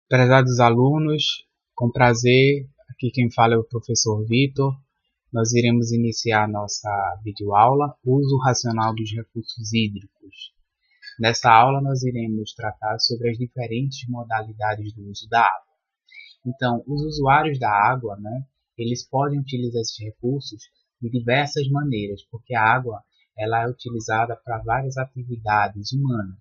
Prezados alunos, com prazer, aqui quem fala é o professor Vitor. Nós iremos iniciar nossa videoaula, Uso Racional dos Recursos Hídricos. Nessa aula nós iremos tratar sobre as diferentes modalidades do uso da água. Então, os usuários da água, eles podem utilizar esses recursos de diversas maneiras, porque a água ela é utilizada para várias atividades humanas.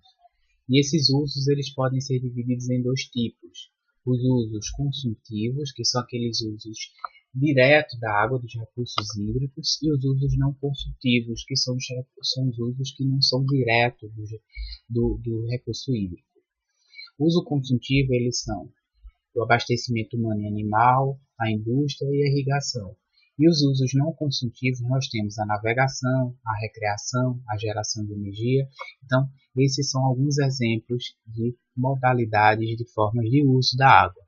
E esses usos eles podem ser divididos em dois tipos. Os usos consultivos, que são aqueles usos diretos da água, dos recursos hídricos, e os usos não consultivos, que são os usos que não são diretos do recurso hídrico. O uso consultivo eles são o abastecimento humano e animal, a indústria e a irrigação. E os usos não consultivos nós temos a navegação, a recreação, a geração de energia. Então, esses são alguns exemplos de modalidades de formas de uso da água.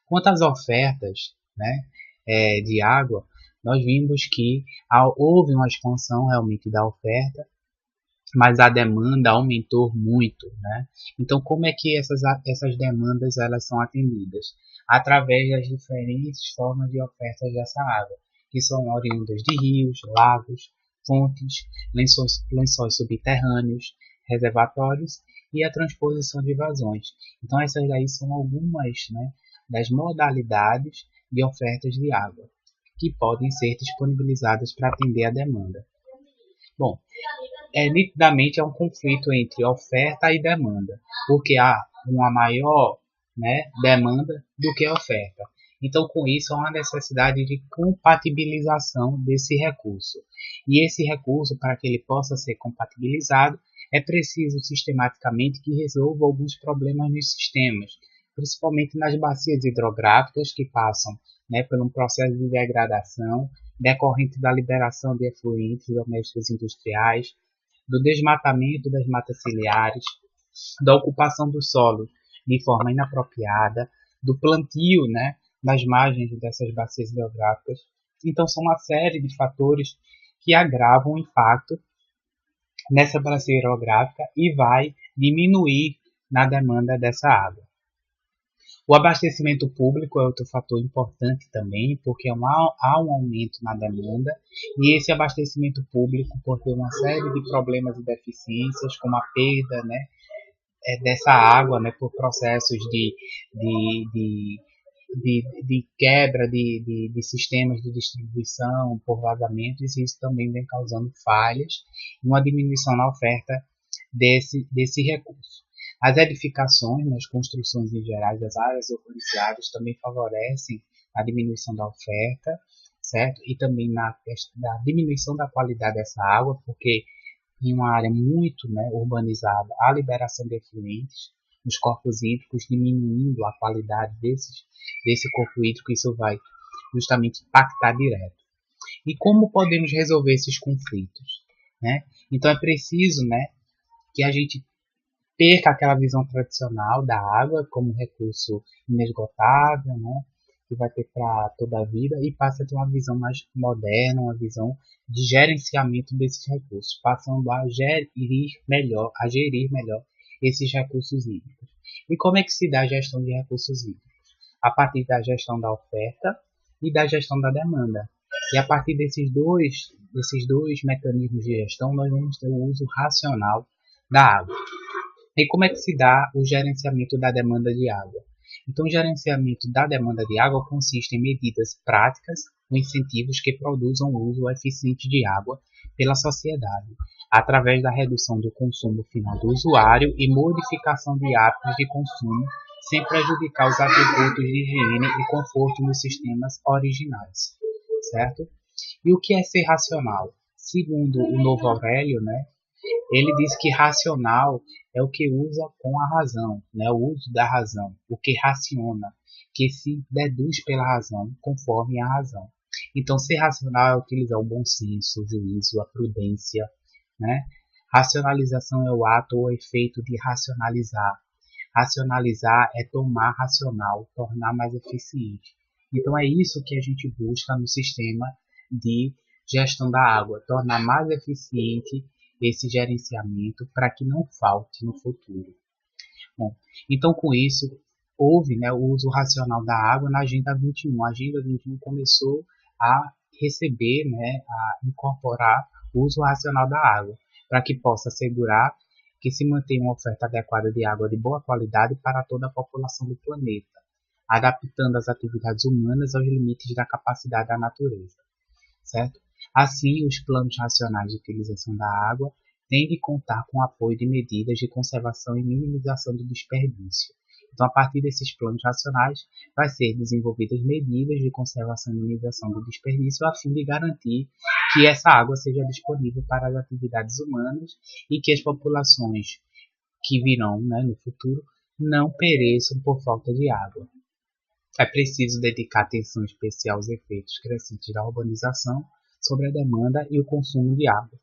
Quanto às ofertas de água, nós vimos que houve uma expansão realmente da oferta, mas a demanda aumentou muito, Então, como é que essas demandas elas são atendidas? Através das diferentes formas de ofertas dessa água, que são oriundas de rios, lagos, fontes, lençóis subterrâneos, reservatórios e a transposição de vazões. Então, essas daí são algumas das modalidades de ofertas de água que podem ser disponibilizadas para atender a demanda. Bom, nitidamente é um conflito entre oferta e demanda, porque há uma maior demanda do que oferta. Então, com isso, há uma necessidade de compatibilização desse recurso. E esse recurso, para que ele possa ser compatibilizado, é preciso sistematicamente que resolva alguns problemas nos sistemas, principalmente nas bacias hidrográficas que passam por um processo de degradação decorrente da liberação de efluentes domésticos industriais, do desmatamento das matas ciliares, da ocupação do solo de forma inapropriada, do plantio nas margens dessas bacias hidrográficas. Então, são uma série de fatores que agravam o impacto nessa bacia hidrográfica e vai diminuir na demanda dessa água. O abastecimento público é outro fator importante também, porque há um aumento na demanda, e esse abastecimento público, por ter uma série de problemas e deficiências, como a perda dessa água por processos de quebra de sistemas de distribuição por vazamentos, e isso também vem causando falhas e uma diminuição na oferta desse recurso. As edificações, as construções em geral das áreas urbanizadas também favorecem a diminuição da oferta, certo? E também na diminuição da qualidade dessa água, porque em uma área muito urbanizada, a liberação de efluentes nos corpos hídricos, diminuindo a qualidade desse corpo hídrico, isso vai justamente impactar direto. E como podemos resolver esses conflitos? Então é preciso que a gente perca aquela visão tradicional da água como recurso inesgotável, que vai ter para toda a vida, e passe a ter uma visão mais moderna, uma visão de gerenciamento desses recursos, passando a gerir melhor esses recursos hídricos. E como é que se dá a gestão de recursos hídricos? A partir da gestão da oferta e da gestão da demanda. E a partir desses dois mecanismos de gestão, nós vamos ter o uso racional da água. E como é que se dá o gerenciamento da demanda de água? Então, o gerenciamento da demanda de água consiste em medidas práticas ou incentivos que produzam o uso eficiente de água pela sociedade, através da redução do consumo final do usuário e modificação de hábitos de consumo, sem prejudicar os atributos de higiene e conforto nos sistemas originais, certo? E o que é ser racional? Segundo o Novo Aurélio, ele diz que racional é o que usa com a razão, o uso da razão, o que raciona, que se deduz pela razão, conforme a razão. Então, ser racional é utilizar o bom senso, o juízo, a prudência. Racionalização é o ato ou efeito de racionalizar. Racionalizar é tomar racional, tornar mais eficiente. Então, é isso que a gente busca no sistema de gestão da água, tornar mais eficiente esse gerenciamento para que não falte no futuro. Bom, então com isso houve, né, o uso racional da água na Agenda 21. A Agenda 21 começou a receber, né, a incorporar o uso racional da água, para que possa assegurar que se mantenha uma oferta adequada de água de boa qualidade para toda a população do planeta, adaptando as atividades humanas aos limites da capacidade da natureza, certo? Assim, os planos racionais de utilização da água têm de contar com o apoio de medidas de conservação e minimização do desperdício. Então, a partir desses planos racionais, vai ser desenvolvidas medidas de conservação e minimização do desperdício a fim de garantir que essa água seja disponível para as atividades humanas e que as populações que virão, né, no futuro não pereçam por falta de água. É preciso dedicar atenção especial aos efeitos crescentes da urbanização sobre a demanda e o consumo de água.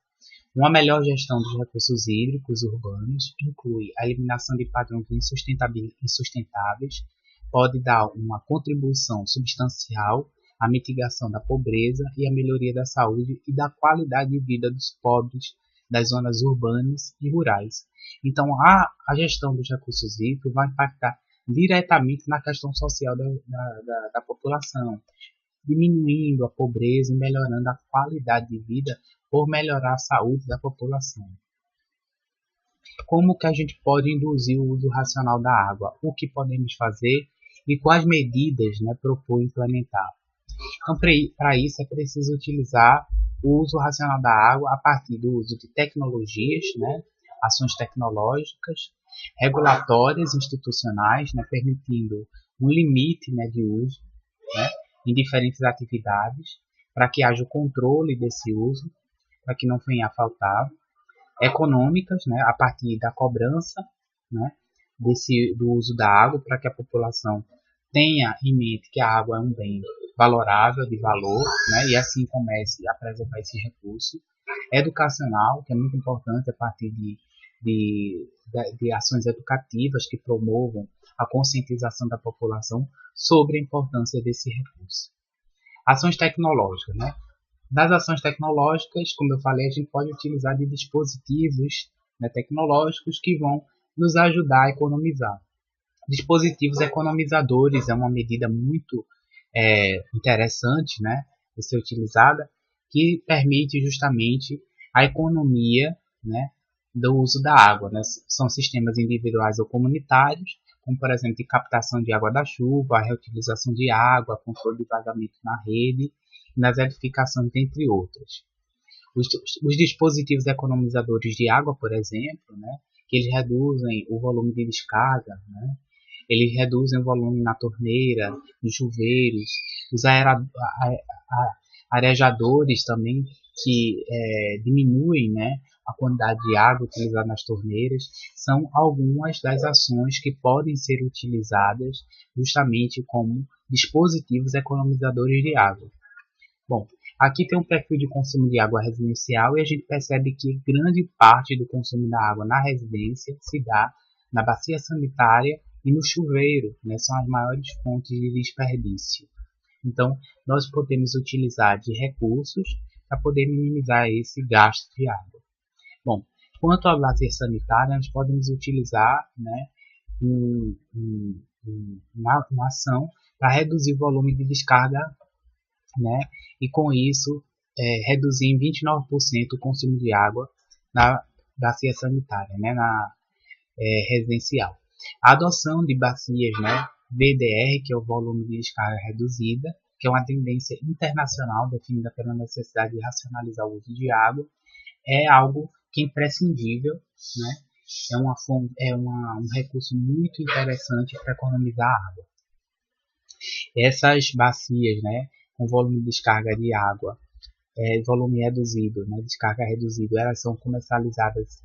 Uma melhor gestão dos recursos hídricos urbanos inclui a eliminação de padrões insustentáveis, pode dar uma contribuição substancial à mitigação da pobreza e à melhoria da saúde e da qualidade de vida dos pobres das zonas urbanas e rurais. Então, a gestão dos recursos hídricos vai impactar diretamente na questão social da população, diminuindo a pobreza e melhorando a qualidade de vida por melhorar a saúde da população. Como que a gente pode induzir o uso racional da água? O que podemos fazer e quais medidas, né, propor implementar? Então, para isso é preciso utilizar o uso racional da água a partir do uso de tecnologias, né, ações tecnológicas, regulatórias institucionais, né, permitindo um limite, né, de uso, né, em diferentes atividades, para que haja o controle desse uso, para que não venha a faltar, econômicas, né, a partir da cobrança, né, do uso da água, para que a população tenha em mente que a água é um bem valorável, de valor, né, e assim comece a preservar esse recurso. Educacional, que é muito importante, a partir de ações educativas que promovam a conscientização da população sobre a importância desse recurso. Ações tecnológicas, né? Das ações tecnológicas, como eu falei, a gente pode utilizar de dispositivos, né, tecnológicos que vão nos ajudar a economizar. Dispositivos economizadores é uma medida muito interessante, né, de ser utilizada, que permite justamente a economia, né, do uso da água, né? São sistemas individuais ou comunitários, como por exemplo de captação de água da chuva, a reutilização de água, controle de vazamento na rede, nas edificações, entre outras. Os dispositivos economizadores de água, por exemplo, né, que eles reduzem o volume de descarga, né, eles reduzem o volume na torneira, nos chuveiros, os arejadores também, que diminuem, né, a quantidade de água utilizada nas torneiras, são algumas das ações que podem ser utilizadas justamente como dispositivos economizadores de água. Bom, aqui tem um perfil de consumo de água residencial e a gente percebe que grande parte do consumo da água na residência se dá na bacia sanitária e no chuveiro, né, são as maiores fontes de desperdício. Então, nós podemos utilizar de recursos para poder minimizar esse gasto de água. Bom, quanto à bacia sanitária, nós podemos utilizar, né, uma ação para reduzir o volume de descarga, né, e com isso reduzir em 29% o consumo de água na bacia sanitária, né, na residencial. A adoção de bacias, né, VDR, que é o volume de descarga reduzida, que é uma tendência internacional definida pela necessidade de racionalizar o uso de água, é algo que é imprescindível, né? Um recurso muito interessante para economizar água. Essas bacias, né, com volume de descarga de água, volume reduzido, né, descarga reduzido, elas são comercializadas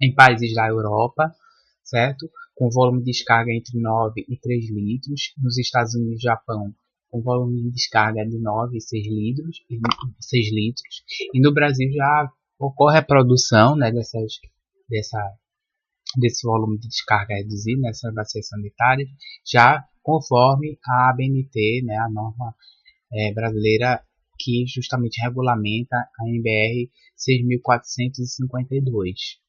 em países da Europa, certo? Com volume de descarga entre 9 e 3 litros. Nos Estados Unidos e Japão, com volume de descarga de 9 e 6 litros. E no Brasil já ocorre a produção, né, desse volume de descarga reduzido nessas bacias sanitárias, já conforme a ABNT, né, a norma brasileira que justamente regulamenta a NBR 6.452.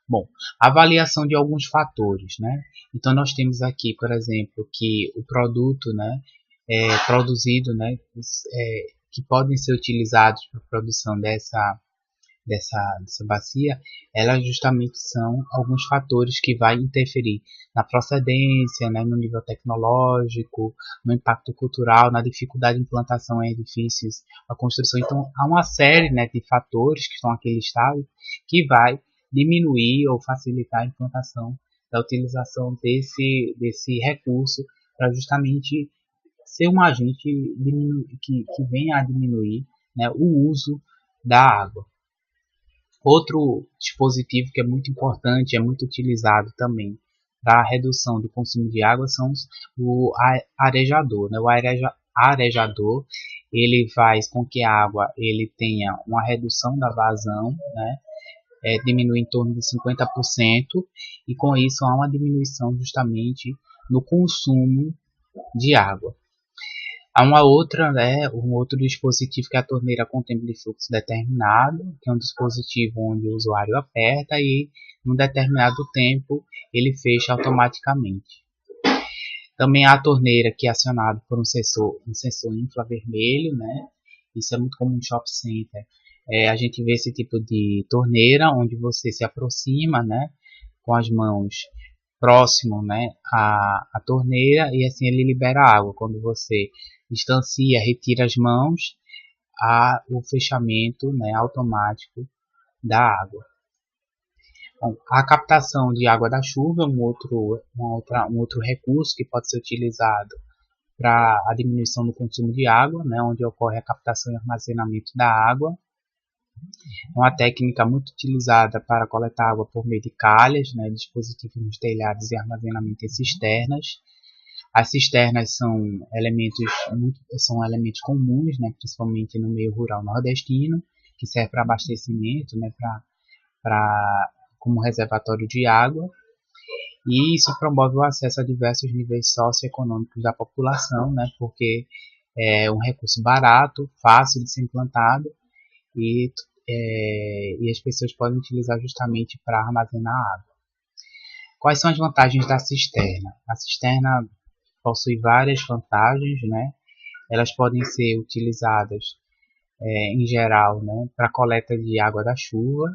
Bom, avaliação de alguns fatores, né? Então nós temos aqui, por exemplo, que o produto, né, produzido, né, que podem ser utilizados para a produção dessa bacia, elas justamente são alguns fatores que vai interferir na procedência, né, no nível tecnológico, no impacto cultural, na dificuldade de implantação em edifícios, a construção. Então, há uma série, né, de fatores que estão aqui listados que vai diminuir ou facilitar a implantação da utilização desse recurso para justamente ser um agente que venha a diminuir, né, o uso da água. Outro dispositivo que é muito importante, é muito utilizado também para a redução do consumo de água são o arejador. Né? O arejador ele faz com que a água ele tenha uma redução da vazão, né? Diminui em torno de 50% e com isso há uma diminuição justamente no consumo de água. Há uma outra, né, um outro dispositivo que é a torneira com tempo de fluxo determinado, que é um dispositivo onde o usuário aperta e, num determinado tempo, ele fecha automaticamente. Também há a torneira que é acionada por um sensor infravermelho, né? Isso é muito comum no shopping center. A gente vê esse tipo de torneira onde você se aproxima, né, com as mãos próximo, né, à torneira e assim ele libera água. Quando você distancia, retira as mãos, há o fechamento, né, automático da água. Bom, a captação de água da chuva é um outro recurso que pode ser utilizado para a diminuição do consumo de água, né, onde ocorre a captação e armazenamento da água. É uma técnica muito utilizada para coletar água por meio de calhas, né, dispositivos nos telhados e armazenamento em cisternas. As cisternas são elementos comuns, né, principalmente no meio rural nordestino, que serve para abastecimento, né, como reservatório de água. E isso promove o acesso a diversos níveis socioeconômicos da população, né, porque é um recurso barato, fácil de ser implantado e as pessoas podem utilizar justamente para armazenar água. Quais são as vantagens da cisterna? A cisterna possui várias vantagens, né? Elas podem ser utilizadas em geral, né, para coleta de água da chuva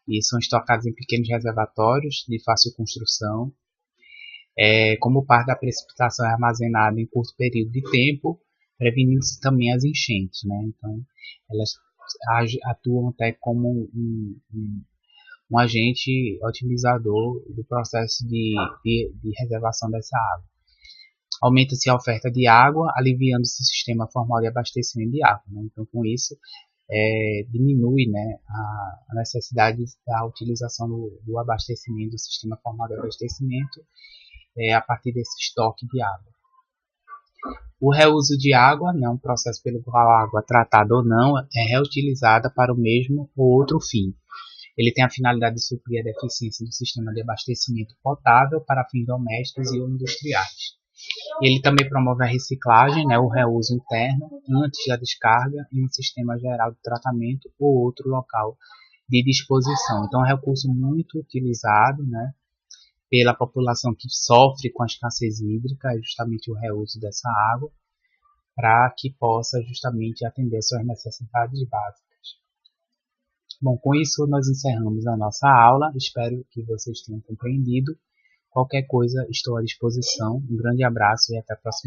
e são estocadas em pequenos reservatórios de fácil construção. Como parte da precipitação é armazenada em curto período de tempo, prevenindo-se também as enchentes, né? Então, elas atuam até como um agente otimizador do processo de reservação dessa água. Aumenta-se a oferta de água, aliviando-se o sistema formal de abastecimento de água, né? Então, com isso, diminui, né, a necessidade da utilização do abastecimento, do sistema formal de abastecimento, a partir desse estoque de água. O reuso de água, né, um processo pelo qual a água tratada ou não é reutilizada para o mesmo ou outro fim. Ele tem a finalidade de suprir a deficiência do sistema de abastecimento potável para fins domésticos e industriais. Ele também promove a reciclagem, né, o reuso interno, antes da descarga, em um sistema geral de tratamento ou outro local de disposição. Então, é um recurso muito utilizado, né, pela população que sofre com a escassez hídrica, justamente o reuso dessa água, para que possa justamente atender suas necessidades básicas. Bom, com isso nós encerramos a nossa aula, espero que vocês tenham compreendido. Qualquer coisa, estou à disposição. Um grande abraço e até a próxima.